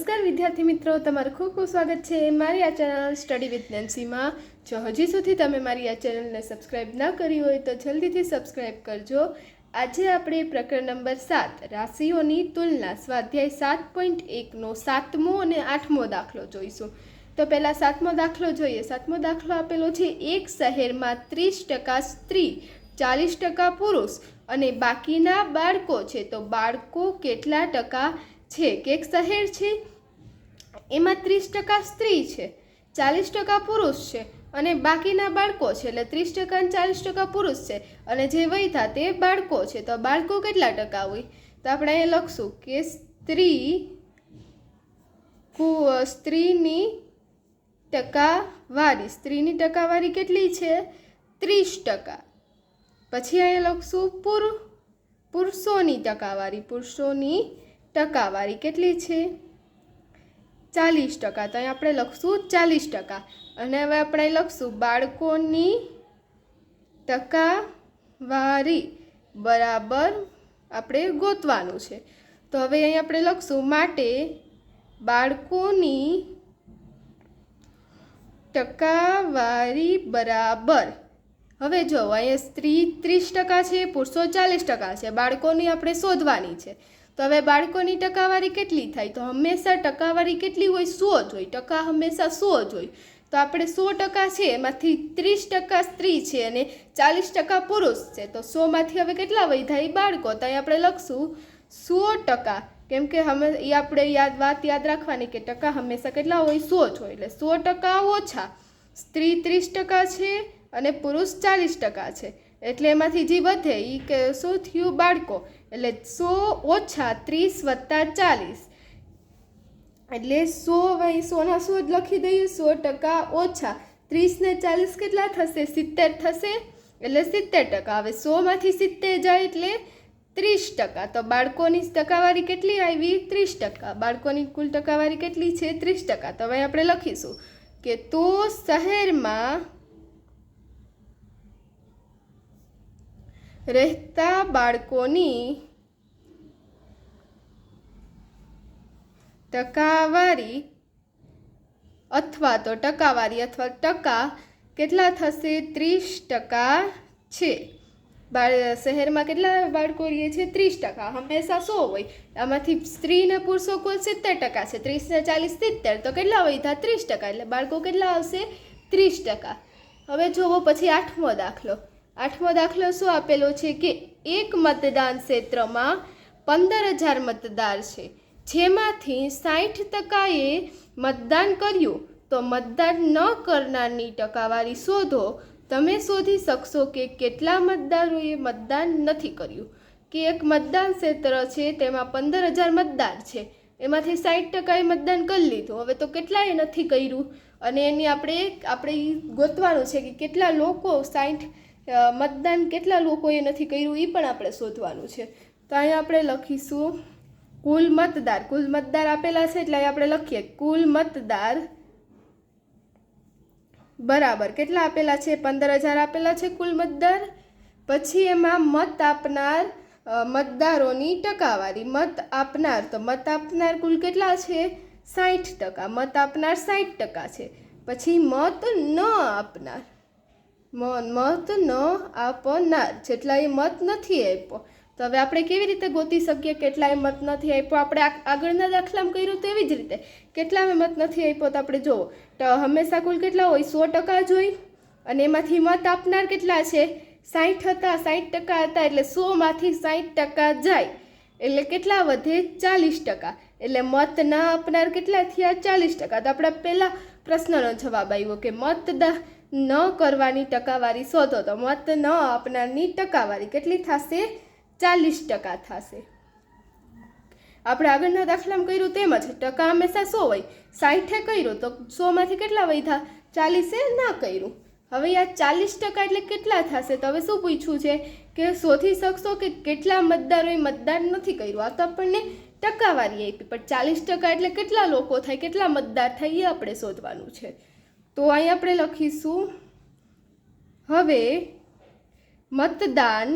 નમસ્કાર વિદ્યાર્થી મિત્રો, તમારું ખૂબ ખૂબ સ્વાગત છે મારી આ ચેનલ સ્ટડી વિથ નેન્સીમાં। જો હજી સુધી તમે મારી આ ચેનલને સબસ્ક્રાઈબ ન કરી હોય તો જલ્દીથી સબસ્ક્રાઈબ કરજો। આજે આપણે પ્રકરણ નંબર 7 રાશિઓની તુલના સ્વાધ્યાય 7.1નો 7મો અને 8મો દાખલો જોઈશું। તો પહેલાં 7મો દાખલો જોઈએ। 7મો દાખલો આપેલો છે, એક શહેરમાં 30% સ્ત્રી 40% પુરુષ અને બાકીના બાળકો છે, તો બાળકો કેટલા ટકા છે? કે એક શહેર છે, એમાં 30% સ્ત્રી છે, 40% પુરુષ છે અને બાકીના બાળકો છે, એટલે 30% અને 40% પુરુષ છે અને જે વયધા તે બાળકો છે, તો બાળકો કેટલા ટકા હોય? તો આપણે અહીંયા લખશું કે સ્ત્રીની ટકાવારી કેટલી છે? 30%। પછી અહીંયા લખશું પુરુષોની ટકાવારી કેટલી છે? 40%। તો અહીં આપણે લખશું 40%। અને હવે આપણે લખશું બાળકોની ટકાવારી બરાબર આપણે ગોતવાનું છે। તો હવે અહીં આપણે લખશું માટે બાળકોની ટકાવારી બરાબર, હવે જો અહીંયા સ્ત્રી 30% છે, પુરુષો 40% છે, બાળકોની આપણે શોધવાની છે। તો હવે બાળકોની ટકાવારી કેટલી થાય? તો હંમેશા ટકાવારી કેટલી હોય? 100 જ હોય। ટકા હંમેશા 100 જ હોય। તો આપણે 100% છે, એમાંથી 30% સ્ત્રી છે અને 40% પુરુષ છે, તો 100માંથી હવે કેટલા વધ્યા? બાળકો। તો અહીં આપણે લખશું 100%, કેમ કે એ આપણે વાત યાદ રાખવાની કે ટકા હંમેશા કેટલા હોય? 100 જ હોય। એટલે 100% ઓછા સ્ત્રી 30% છે અને પુરુષ 40% છે, એટલે એમાંથી જે વધે એ કે શું થયું? બાળકો। એટલે 100 ઓછા 30 વત્તા 40, એટલે 100ના 100 જ લખી દઈએ। 100% ઓછા 30 ને 40 કેટલા થશે? 70 થશે, એટલે 70%। હવે 100માંથી 70 જાય એટલે 30%। તો બાળકોની ટકાવારી કેટલી આવી? 30%। બાળકોની કુલ ટકાવારી કેટલી છે? 30%। તો હવે આપણે લખીશું કે તો શહેરમાં રહેતા બાળકોની ટકાવારી અથવા ટકા કેટલા થશે? 30% છે। શહેરમાં કેટલા બાળકો રહે છે? 30%। હંમેશા 100 હોય, આમાંથી સ્ત્રી ને પુરુષો કુલ 70% છે, 30 ને 40 70, તો કેટલા વધ્યા? 30%। એટલે બાળકો કેટલા આવશે? 30%। હવે જોવો પછી 8મો દાખલો। 8મો દાખલો શું આપેલો છે કે એક મતદાન ક્ષેત્રમાં 15,000 મતદાર છે, જેમાંથી 60%એ મતદાન કર્યું, તો મતદાન ન કરનારની ટકાવારી શોધો। તમે શોધી શકશો કે કેટલા મતદારોએ મતદાન નથી કર્યું। કે એક મતદાન ક્ષેત્ર છે, તેમાં 15,000 મતદાર છે, એમાંથી 60%એ મતદાન કરી લીધું, હવે તો કેટલાએ નથી કર્યું અને એની આપણે ગોતવાનું છે કે કેટલા લોકો મતદાન કેટલા લોકોએ નથી કર્યું, એ પણ આપણે શોધવાનું છે। તો અહીંયા આપણે લખીશું કુલ મતદાર આપેલા છે, એટલે આપણે લખીએ કુલ મતદાર બરાબર કેટલા આપેલા છે? 15,000 આપેલા છે કુલ મતદાર। પછી એમાં મત આપનાર મતદારોની ટકાવારી, મત આપનાર કુલ કેટલા છે? 60%। મત આપનાર 60% છે। પછી મત ન આપનાર જેટલાએ મત નથી આપ્યો, તો હવે આપણે કેવી રીતે ગોતી શકીએ કેટલાએ મત નથી આપ્યો? આપણે આગળના દાખલામાં કર્યું તેવી જ રીતે કેટલાએ મત નથી આપ્યો, તો આપણે જુઓ તો હંમેશા કુલ કેટલા હોય? 100% જ હોય અને એમાંથી મત આપનાર કેટલા છે? 60 હતા, 60% હતા, એટલે 100માંથી 60% જાય એટલે કેટલા વધે? 40%। એટલે મત ના આપનાર કેટલા થયા? 40%। તો આપણા પહેલા પ્રશ્નનો જવાબ આવ્યો કે મતદાન ન કરવાની ટકાવારી શોધો। તો મત ન આપનારની ટકાવારી કેટલી થશે? 40% થશે। આપણે આગળના દાખલામાં કર્યું તેમ જ ટકા હંમેશા 100 હોય, 60એ કર્યું તો 100માંથી કેટલા વધ્યા? 40એ ના કર્યું। હવે આ 40% એટલે કેટલા થશે? તો હવે શું પૂછ્યું છે કે શોધી શકશો કે કેટલા મતદારોએ મતદાન નથી કર્યું? આ તો આપણને ટકાવારી આપી, પણ 40% એટલે કેટલા લોકો થાય, કેટલા મતદાર થાય, એ આપણે શોધવાનું છે। તો અહીં આપણે લખીશું હવે મતદાન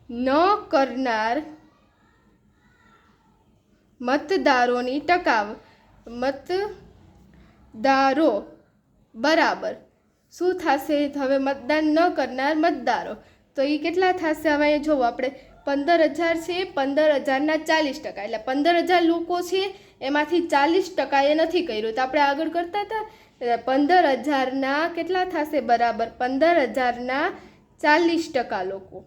ન કરનાર મતદારોની મતદારો બરાબર શું થશે? હવે મતદાન ન કરનાર મતદારો, તો એ કેટલા થશે? હવે અહીંયા જોવો આપણે 15,000 છે, 15,000ના 40%, એટલે 15,000 લોકો છે એમાંથી 40% એ નથી કર્યું. તો આપણે આગળ કરતા હતા 15,000ના કેટલા થશે? બરાબર 15,000ના 40% લોકો.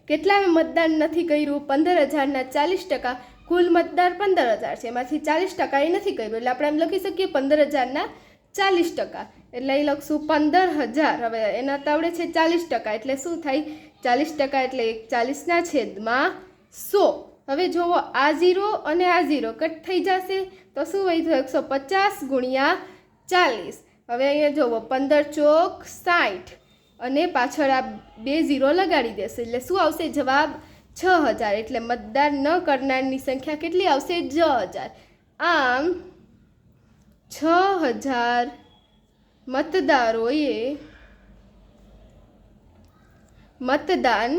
કેટલા મતદાન નથી કર્યું? 15,000ના 40%. કુલ મતદાર 15,000 છે, એમાંથી 40% એ નથી કર્યું, એટલે આપણે એમ લખી શકીએ 15,000ના 40%. એટલે એ લખશું 15,000. હવે એના તાવડે છે 40%, એટલે શું થાય? 40% એટલે 40/100. હવે જુઓ આ 0 અને આ 0 કટ થઈ જશે, તો શું વધ્યું? 150 ગુણ્યા 40. હવે અહીંયા જુઓ 15 ચોક 60 અને પાછળ આ 2 0 લગાડી દેશે, એટલે શું આવશે? જવાબ 6,000. એટલે મતદાન ન કરનારની સંખ્યા કેટલી આવશે? 6,000. આમ 6,000 મતદારોએ મતદાન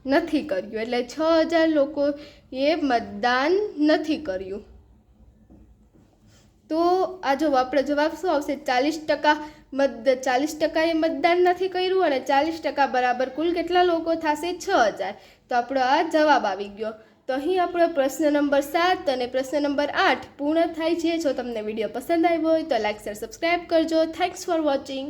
નથી કર્યું, એટલે 6,000 લોકોએ મતદાન નથી કર્યું. તો આ જો આપણે જવાબ શું આવશે? 40% એ મતદાન નથી કર્યું અને 40% બરાબર કુલ કેટલા લોકો થશે? 6,000. તો આપણો આ જવાબ આવી ગયો. તો અહીં આપણો પ્રશ્ન નંબર 7 અને પ્રશ્ન નંબર 8 પૂર્ણ થાય છે. જો તમને વિડીયો પસંદ આવ્યો હોય તો લાઈક શેર સબસ્ક્રાઈબ કરજો. Thanks for watching.